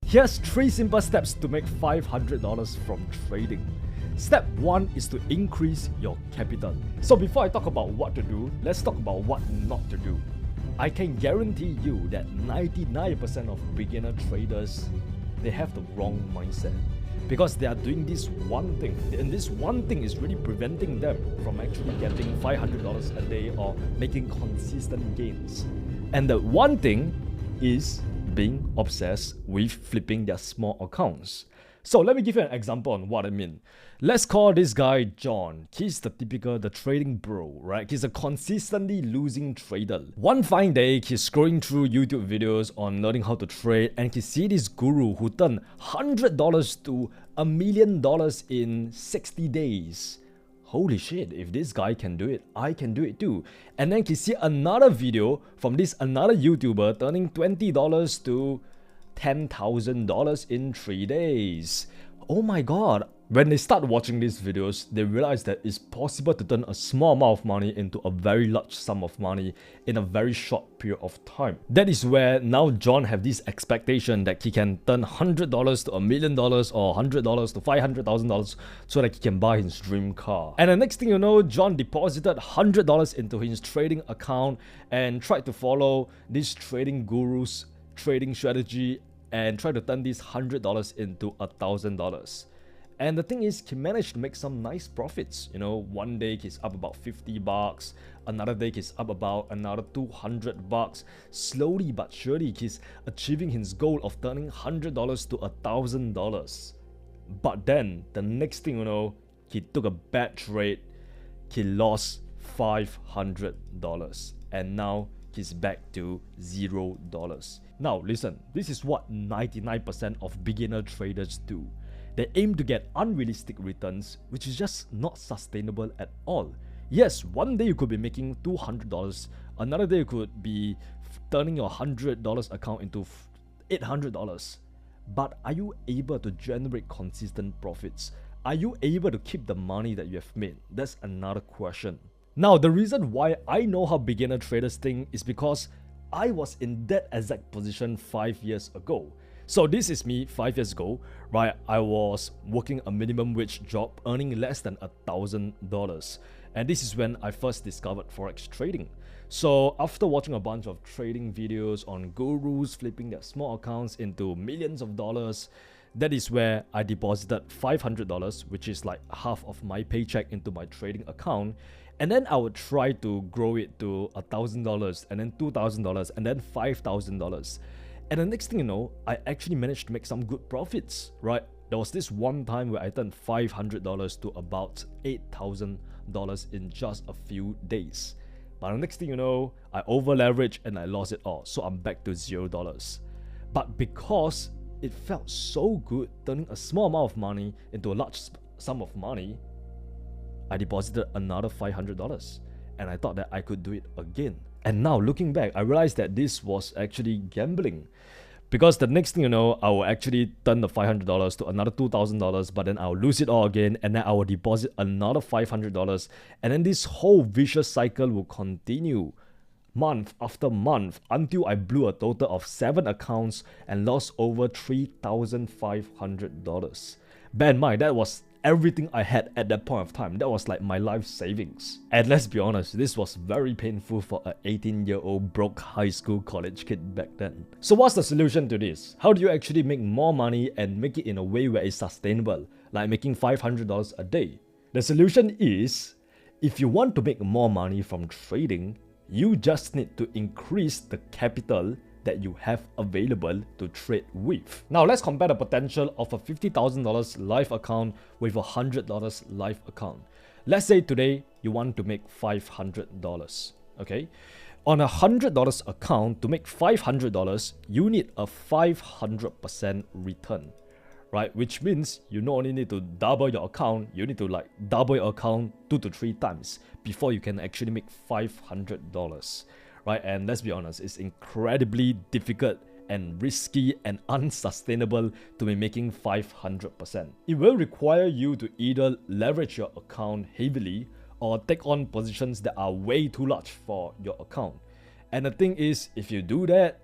Here's 3 simple steps to make $500 from trading. Step 1 is to increase your capital. So before I talk about what to do, let's talk about what not to do. I can guarantee you that 99% of beginner traders, they have the wrong mindset. Because they are doing this one thing, and this one thing is really preventing them from actually getting $500 a day or making consistent gains. And the one thing is being obsessed with flipping their small accounts. So let me give you an example on what I mean. Let's call this guy John. He's the trading bro, right? He's a consistently losing trader. One fine day, he's scrolling through YouTube videos on learning how to trade, and he sees this guru who turned $100 to $1 million in 60 days. Holy shit, if this guy can do it, I can do it too. And then he see another video from this another YouTuber turning $20 to $10,000 in 3 days. Oh my god. When they start watching these videos, they realize that it's possible to turn a small amount of money into a very large sum of money in a very short period of time. That is where now John have this expectation that he can turn $100 to $1 million or $100 to $500,000 so that he can buy his dream car. And the next thing you know, John deposited $100 into his trading account and tried to follow this trading guru's trading strategy and try to turn this $100 into $1,000. And the thing is, he managed to make some nice profits. You know, one day he's up about $50, another day he's up about another $200. Slowly but surely, he's achieving his goal of turning $100 to $1,000. But then, the next thing you know, he took a bad trade, he lost $500, and now he's back to $0. Now listen, this is what 99% of beginner traders do. They aim to get unrealistic returns, which is just not sustainable at all. Yes, one day you could be making $200, another day you could be turning your $100 account into $800. But are you able to generate consistent profits? Are you able to keep the money that you have made? That's another question. Now, the reason why I know how beginner traders think is because I was in that exact position 5 years ago. So this is me 5 years ago, right? I was working a minimum wage job earning less than $1,000. And this is when I first discovered Forex trading. So after watching a bunch of trading videos on gurus flipping their small accounts into millions of dollars, that is where I deposited $500, which is like half of my paycheck, into my trading account. And then I would try to grow it to $1,000 and then $2,000 and then $5,000. And the next thing you know, I actually managed to make some good profits, right? There was this one time where I turned $500 to about $8,000 in just a few days. But the next thing you know, I over leveraged and I lost it all. So I'm back to $0. But because it felt so good turning a small amount of money into a large sum of money, I deposited another $500 and I thought that I could do it again. And now looking back, I realized that this was actually gambling. Because the next thing you know, I will actually turn the $500 to another $2,000, but then I'll lose it all again, and then I will deposit another $500, and then this whole vicious cycle will continue month after month until I blew a total of 7 accounts and lost over $3,500. Bear in mind, that was everything I had at that point of time. That was like my life savings. And let's be honest, this was very painful for an 18-year-old broke high school college kid back then. So what's the solution to this? How do you actually make more money and make it in a way where it's sustainable, like making $500 a day? The solution is, if you want to make more money from trading, you just need to increase the capital that you have available to trade with. Now let's compare the potential of a $50,000 live account with a $100 live account. Let's say today you want to make $500, okay? On a $100 account, to make $500, you need a 500% return, right? Which means you not only need to double your account, you need to like double your account 2 to 3 times before you can actually make $500. Right? And let's be honest, it's incredibly difficult and risky and unsustainable to be making 500%. It will require you to either leverage your account heavily or take on positions that are way too large for your account. And the thing is, if you do that,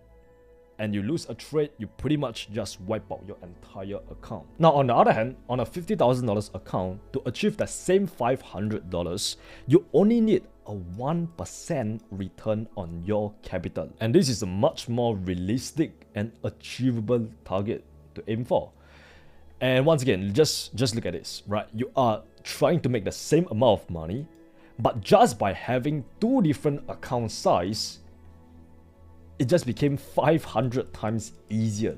and you lose a trade, you pretty much just wipe out your entire account. Now, on the other hand, on a $50,000 account, to achieve the same $500, you only need a 1% return on your capital. And this is a much more realistic and achievable target to aim for. And once again, just look at this, right? You are trying to make the same amount of money, but just by having two different account size, it just became 500 times easier.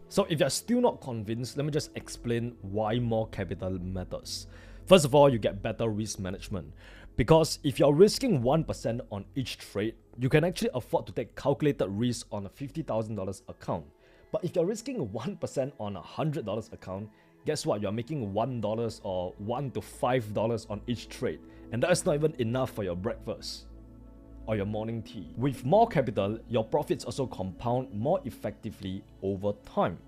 So if you're still not convinced, let me just explain why more capital matters. First of all, you get better risk management. Because if you're risking 1% on each trade, you can actually afford to take calculated risk on a $50,000 account. But if you're risking 1% on a $100 account, guess what? You're making $1 or $1 to $5 on each trade. And that's not even enough for your breakfast or your morning tea. With more capital, your profits also compound more effectively over time.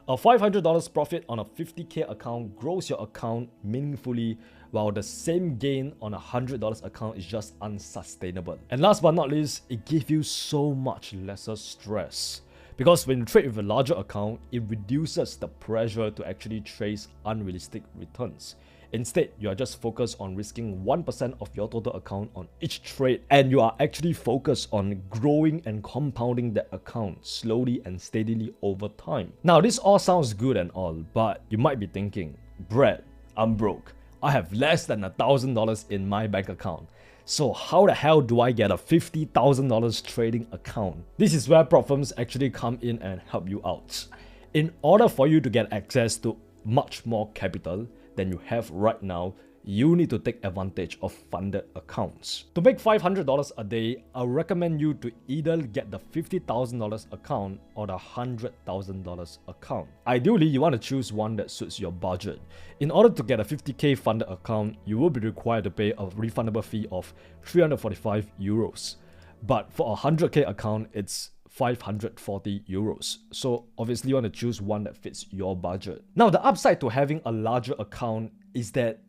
A $500 profit on a $50K account grows your account meaningfully, while the same gain on a $100 account is just unsustainable. And last but not least, it gives you so much lesser stress. Because when you trade with a larger account, it reduces the pressure to actually chase unrealistic returns. Instead, you are just focused on risking 1% of your total account on each trade, and you are actually focused on growing and compounding that account slowly and steadily over time. Now, this all sounds good and all, but you might be thinking, Brad, I'm broke. I have less than $1,000 in my bank account. So how the hell do I get a $50,000 trading account? This is where prop firms actually come in and help you out. In order for you to get access to much more capital than you have right now, you need to take advantage of funded accounts. To make $500 a day, I recommend you to either get the $50,000 account or the $100,000 account. Ideally, you want to choose one that suits your budget. In order to get a 50K funded account, you will be required to pay a refundable fee of 345 euros. But for a 100K account, it's 540 euros. So obviously you want to choose one that fits your budget. Now, the upside to having a larger account is that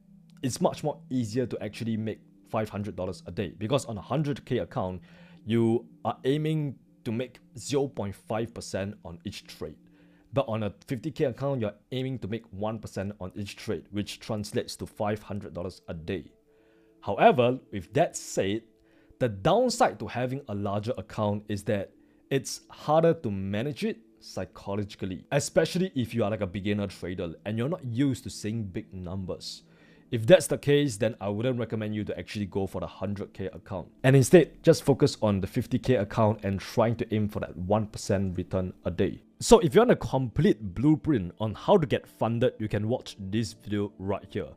it's much more easier to actually make $500 a day, because on a 100K account, you are aiming to make 0.5% on each trade. But on a 50K account, you're aiming to make 1% on each trade, which translates to $500 a day. However, with that said, the downside to having a larger account is that it's harder to manage it psychologically, especially if you are like a beginner trader and you're not used to seeing big numbers. If that's the case, then I wouldn't recommend you to actually go for the 100K account. And instead, just focus on the 50K account and trying to aim for that 1% return a day. So if you want a complete blueprint on how to get funded, you can watch this video right here,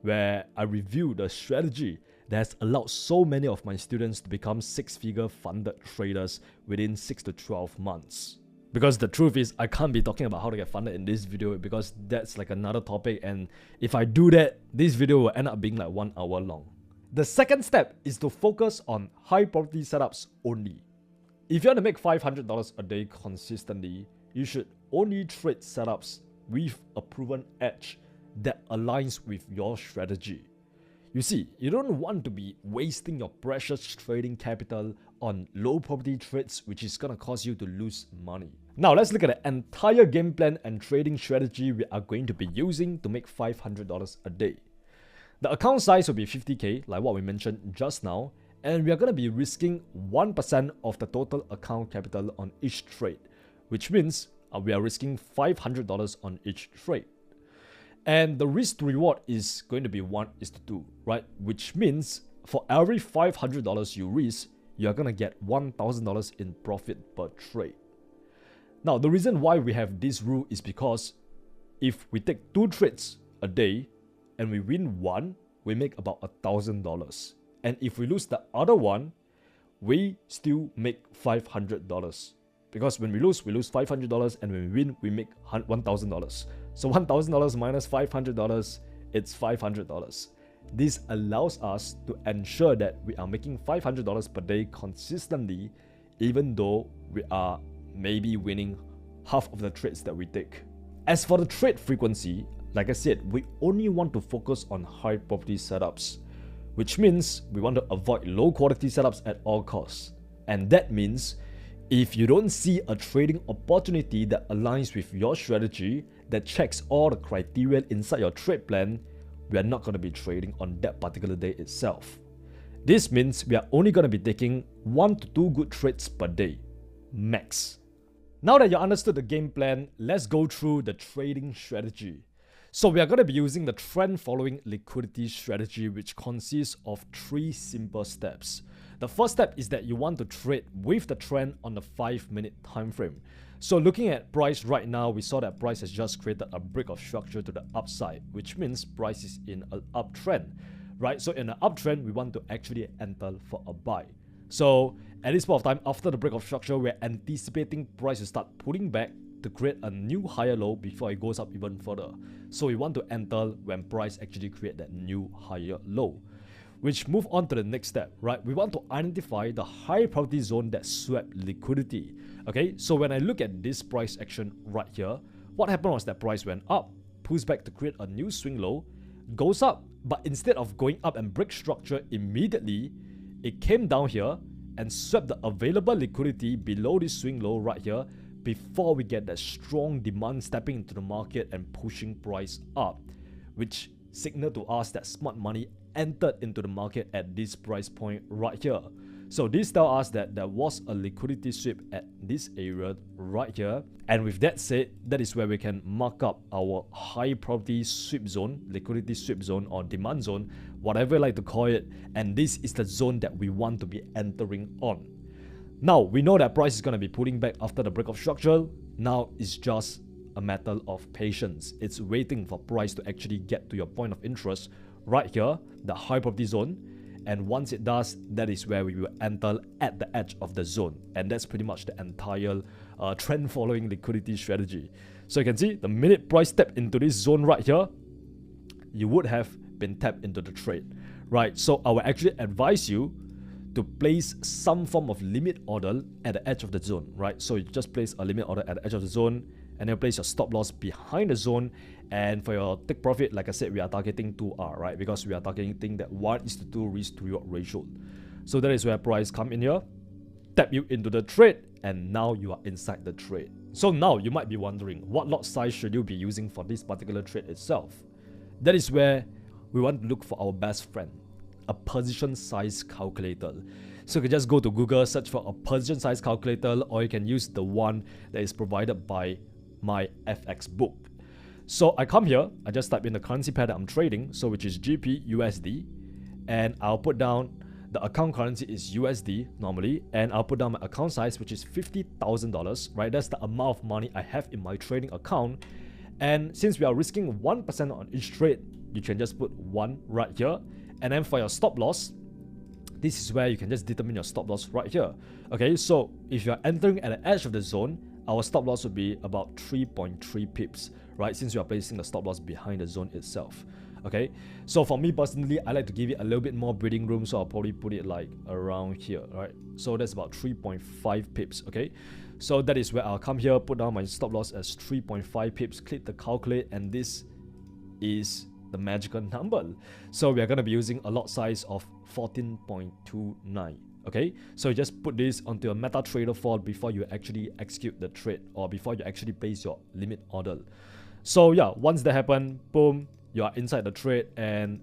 where I review the strategy that has allowed so many of my students to become six-figure funded traders within 6 to 12 months. Because the truth is, I can't be talking about how to get funded in this video because that's like another topic, and if I do that, this video will end up being like 1 hour long. The second step is to focus on high probability setups only. If you want to make $500 a day consistently, you should only trade setups with a proven edge that aligns with your strategy. You see, you don't want to be wasting your precious trading capital on low probability trades, which is gonna cause you to lose money. Now let's look at the entire game plan and trading strategy we are going to be using to make $500 a day. The account size will be 50K, like what we mentioned just now, and we are gonna be risking 1% of the total account capital on each trade, which means we are risking $500 on each trade. And the risk to reward is going to be 1:2, right? Which means for every $500 you risk, you're going to get $1,000 in profit per trade. Now, the reason why we have this rule is because if we take 2 trades a day and we win one, we make about $1,000. And if we lose the other one, we still make $500. Because when we lose $500, and when we win, we make $1,000. So $1,000 minus $500, it's $500. This allows us to ensure that we are making $500 per day consistently, even though we are maybe winning half of the trades that we take. As for the trade frequency, like I said, we only want to focus on high probability setups, which means we want to avoid low quality setups at all costs. And that means If you don't see a trading opportunity that aligns with your strategy, that checks all the criteria inside your trade plan, we are not going to be trading on that particular day itself. This means we are only going to be taking 1 to 2 good trades per day, max. Now that you understood the game plan, let's go through the trading strategy. So we are going to be using the trend following liquidity strategy, which consists of 3 simple steps. The first step is that you want to trade with the trend on the 5-minute time frame. So looking at price right now, we saw that price has just created a break of structure to the upside, which means price is in an uptrend, right? So in an uptrend, we want to actually enter for a buy. So at this point of time, after the break of structure, we're anticipating price to start pulling back to create a new higher low before it goes up even further. So we want to enter when price actually create that new higher low. Which move on to the next step, right? We want to identify the high probability zone that swept liquidity. Okay, so when I look at this price action right here, what happened was that price went up, pulls back to create a new swing low, goes up, but instead of going up and break structure immediately, it came down here and swept the available liquidity below this swing low right here before we get that strong demand stepping into the market and pushing price up, which signal to us that smart money entered into the market at this price point right here. So this tells us that there was a liquidity sweep at this area right here. And with that said, that is where we can mark up our high probability sweep zone, liquidity sweep zone or demand zone, whatever you like to call it. And this is the zone that we want to be entering on. Now, we know that price is going to be pulling back after the break of structure. Now it's just a matter of patience. It's waiting for price to actually get to your point of interest right here, the high probability zone. And once it does, that is where we will enter at the edge of the zone. And that's pretty much the entire trend following liquidity strategy. So you can see the minute price stepped into this zone right here, you would have been tapped into the trade, right? So I will actually advise you to place some form of limit order at the edge of the zone, right? So you just place a limit order at the edge of the zone, and then place your stop loss behind the zone. And for your take profit, like I said, we are targeting 2R, right? Because we are targeting that 1:2 risk to reward ratio. So that is where price come in here, tap you into the trade, and now you are inside the trade. So now you might be wondering, what lot size should you be using for this particular trade itself? That is where we want to look for our best friend, a position size calculator. So you can just go to Google, search for a position size calculator, or you can use the one that is provided by my FX book. So I come here, I just type in the currency pair that I'm trading, so which is GP USD, and I'll put down the account currency is USD normally, and I'll put down my account size, which is $50,000, right? That's the amount of money I have in my trading account. And since we are risking 1% on each trade, you can just put 1 right here. And then for your stop loss, this is where you can just determine your stop loss right here. Okay, so if you're entering at the edge of the zone, our stop loss would be about 3.3 pips, right? Since we are placing the stop loss behind the zone itself. Okay, so for me personally, I like to give it a little bit more breathing room, so I'll probably put it like around here, right? So that's about 3.5 pips, okay? So that is where I'll come here, put down my stop loss as 3.5 pips, click the calculate, and this is the magical number. So we are going to be using a lot size of 14.29. Okay, so you just put this onto a MetaTrader 4 before you actually execute the trade, or before you actually place your limit order. So yeah, once that happens, boom, you are inside the trade, and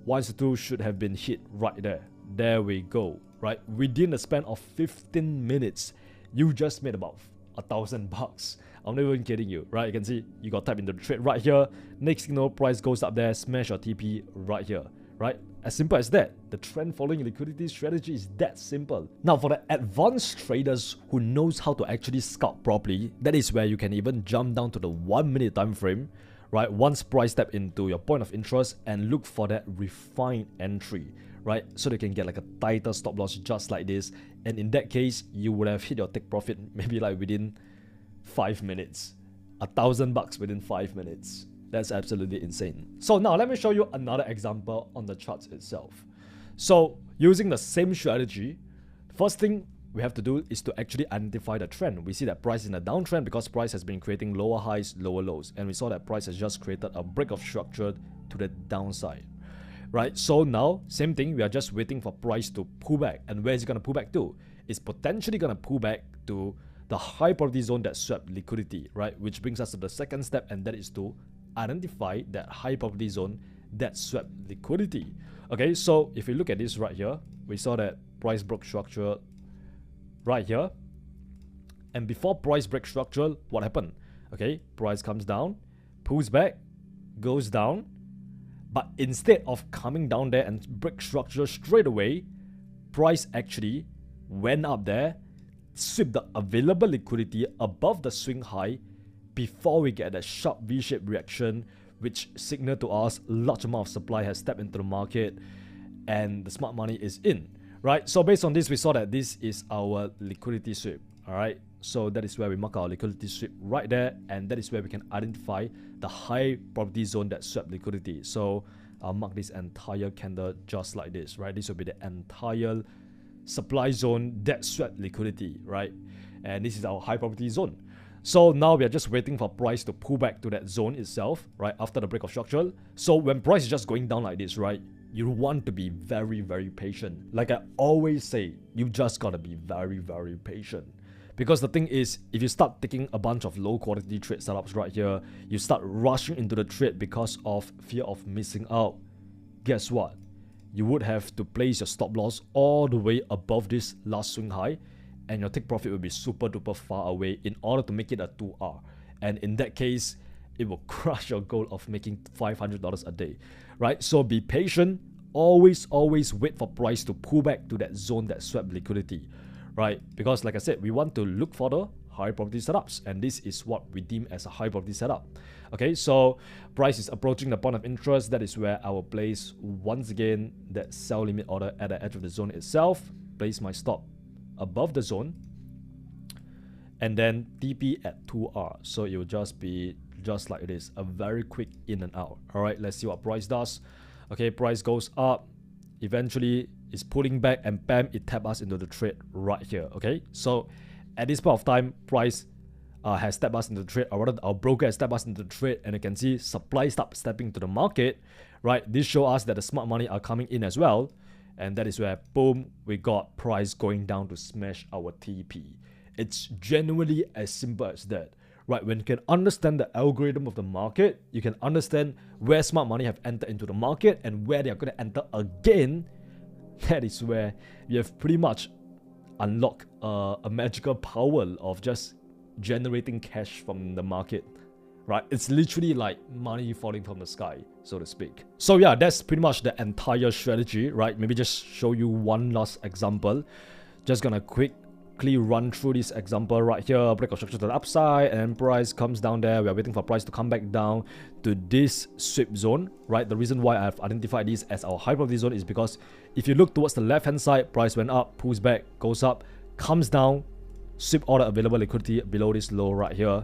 1:2 should have been hit right there. There we go, right? Within the span of 15 minutes, you just made about $1,000. I'm not even kidding you, right? You can see you got tapped into the trade right here. Next thing you know, price goes up there, smash your TP right here, right? As simple as that. The trend following liquidity strategy is that simple. Now for the advanced traders who knows how to actually scout properly, that is where you can even jump down to the 1 minute time frame, right? Once price step into your point of interest and look for that refined entry, right? So they can get like a tighter stop loss just like this. And in that case, you would have hit your take profit maybe like within 5 minutes. $1,000 within 5 minutes. That's absolutely insane. So now let me show you another example on the charts itself. So using the same strategy, first thing we have to do is to actually identify the trend. We see that price is in a downtrend because price has been creating lower highs, lower lows. And we saw that price has just created a break of structure to the downside. Right? So now, same thing, we are just waiting for price to pull back. And where is it going to pull back to? It's potentially going to pull back to the high probability zone that swept liquidity, right? Which brings us to the second step, and that is to identify that high probability zone that swept liquidity. Okay, so if we look at this right here, we saw that price broke structure right here. And before price break structure, what happened? Okay, price comes down, pulls back, goes down. But instead of coming down there and break structure straight away, price actually went up there, sweep the available liquidity above the swing high before we get a sharp V-shaped reaction, which signal to us large amount of supply has stepped into the market and the smart money is in, right? So based on this, we saw that this is our liquidity sweep, all right? So that is where we mark our liquidity sweep right there, and that is where we can identify the high probability zone that swept liquidity. So I'll mark this entire candle just like this, right? This will be the entire supply zone that swept liquidity, right? And this is our high probability zone. So now we are just waiting for price to pull back to that zone itself, right? After the break of structure. So when price is just going down like this, right? You want to be very, very patient. Like I always say, you just gotta be very, very patient. Because the thing is, if you start taking a bunch of low quality trade setups right here, you start rushing into the trade because of fear of missing out. Guess what? You would have to place your stop loss all the way above this last swing high, and your take profit will be super duper far away in order to make it a 2R. And in that case, it will crush your goal of making $500 a day, right? So be patient. Always wait for price to pull back to that zone that swept liquidity. Right, because like I said, we want to look for the high probability setups, and this is what we deem as a high probability setup. Okay, so price is approaching the point of interest. That is where I will place once again that sell limit order at the edge of the zone itself, place my stop above the zone, and then TP at 2R. So it will just be just like this, a very quick in and out. All right, let's see what price does. Okay, price goes up, eventually is pulling back, and bam, it tapped us into the trade right here. Okay, so at this point of time, price has stepped us into the trade, or rather our broker has stepped us into the trade, and you can see supply start stepping to the market, right? This shows us that the smart money are coming in as well, and that is where boom, we got price going down to smash our TP. It's genuinely as simple as that, right? When you can understand the algorithm of the market, you can understand where smart money have entered into the market and where they are going to enter again. That is where you have pretty much unlocked a magical power of just generating cash from the market, right? It's literally like money falling from the sky, so to speak. So yeah, that's pretty much the entire strategy, right? Maybe just show you one last example. Just gonna quickly run through this example right here. Break of structure to the upside, and then price comes down there. We are waiting for price to come back down to this sweep zone, right? The reason why I've identified this as our high probability zone is because if you look towards the left hand side, price went up, pulls back, goes up, comes down, sweep all the available liquidity below this low right here.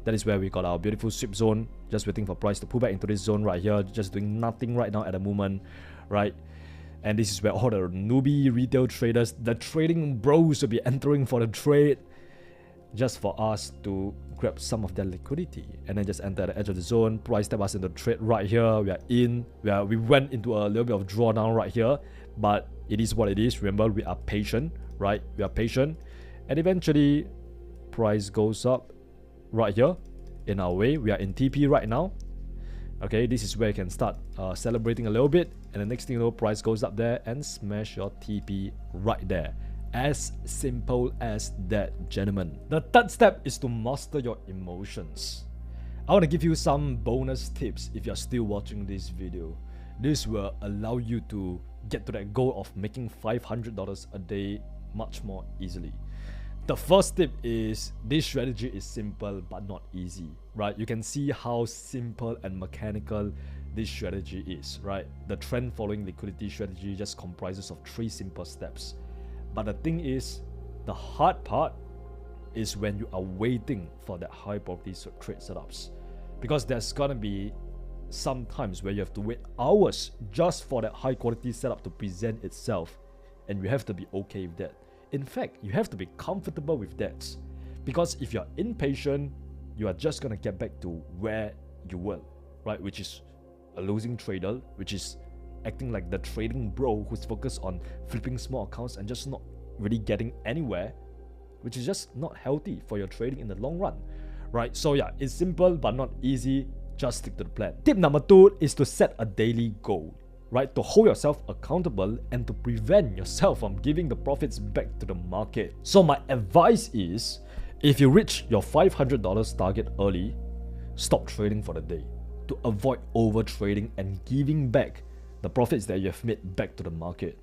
That is where we got our beautiful sweep zone, just waiting for price to pull back into this zone right here, just doing nothing right now at the moment, right? And this is where all the newbie retail traders, the trading bros, will be entering for the trade, just for us to grab some of their liquidity and then just enter at the edge of the zone. Price step us into the trade right here. We are in. We went into a little bit of drawdown right here, but it is what it is. Remember, we are patient, right? We are patient, and eventually price goes up right here in our way. We are in TP right now. Okay, this is where you can start celebrating a little bit, and the next thing you know, price goes up there and smash your TP right there. As simple as that, gentlemen. The third step is to master your emotions. I want to give you some bonus tips if you're still watching this video. This will allow you to get to that goal of making $500 a day much more easily. The first tip is this strategy is simple but not easy, right? You can see how simple and mechanical this strategy is, right? The trend following liquidity strategy just comprises of 3 simple steps. But the thing is, the hard part is when you are waiting for that high probability trade setups, because there's gonna be some times where you have to wait hours just for that high quality setup to present itself, and you have to be okay with that. In fact, you have to be comfortable with that, because if you're impatient, you are just gonna get back to where you were, right? Which is a losing trader, which is acting like the trading bro who's focused on flipping small accounts and just not really getting anywhere, which is just not healthy for your trading in the long run, right? So yeah, it's simple but not easy. Just stick to the plan. Tip number 2 is to set a daily goal, right? To hold yourself accountable and to prevent yourself from giving the profits back to the market. So my advice is, if you reach your $500 target early, stop trading for the day to avoid over trading and giving back the profits that you have made back to the market,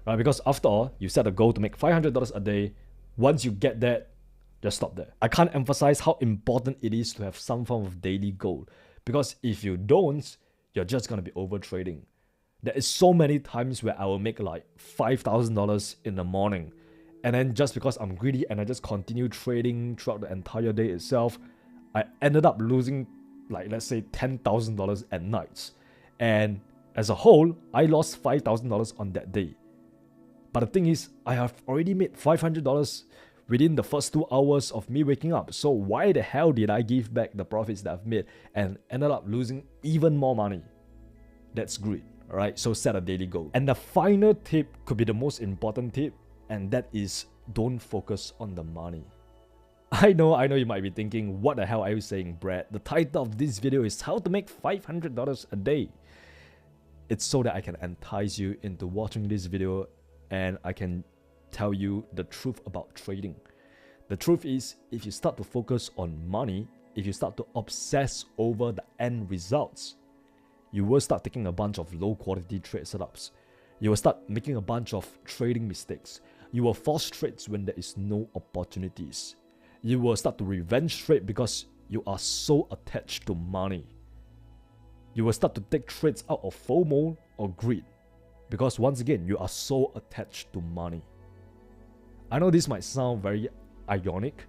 right? Because after all, you set a goal to make $500 a day. Once you get that, just stop there. I can't emphasize how important it is to have some form of daily goal, because if you don't, you're just gonna be over trading. There is so many times where I will make like $5,000 in the morning, and then just because I'm greedy and I just continue trading throughout the entire day itself, I ended up losing like, let's say, $10,000 at nights. And as a whole, I lost $5,000 on that day. But the thing is, I have already made $500 within the first 2 hours of me waking up. So why the hell did I give back the profits that I've made and ended up losing even more money? That's greed, alright? So set a daily goal. And the final tip could be the most important tip, and that is don't focus on the money. I know you might be thinking, what the hell are you saying, Brad? The title of this video is how to make $500 a day. It's so that I can entice you into watching this video and I can tell you the truth about trading. The truth is, if you start to focus on money, if you start to obsess over the end results, you will start taking a bunch of low quality trade setups. You will start making a bunch of trading mistakes. You will force trades when there is no opportunities. You will start to revenge trade because you are so attached to money. You will start to take trades out of FOMO or greed because once again, you are so attached to money. I know this might sound very ironic,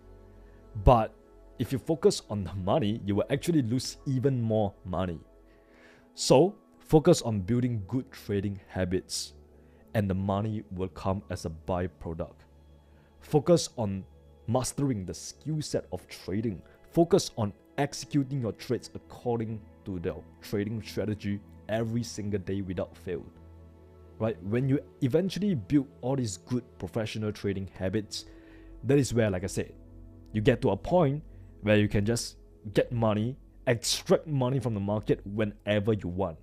but if you focus on the money, you will actually lose even more money. So focus on building good trading habits and the money will come as a byproduct. Focus on mastering the skill set of trading. Focus on executing your trades according to the trading strategy every single day without fail. Right? When you eventually build all these good professional trading habits, that is where, like I said, you get to a point where you can just get money, extract money from the market whenever you want.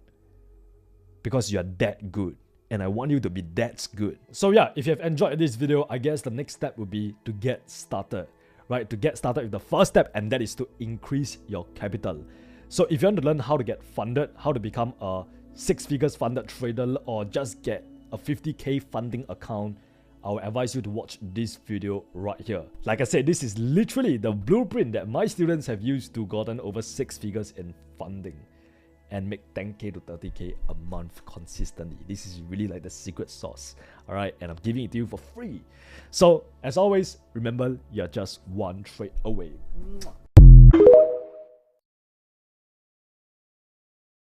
Because you are that good. And I want you to be that good. So yeah, if you have enjoyed this video, I guess the next step would be to get started, right? To get started with the first step, and that is to increase your capital. So if you want to learn how to get funded, how to become a 6 figures funded trader, or just get a 50k funding account, I would advise you to watch this video right here. Like I said, this is literally the blueprint that my students have used to gotten over 6 figures in funding and make 10k to 30k a month consistently. This is really like the secret sauce, all right? And I'm giving it to you for free. So as always, remember, you're just one trade away.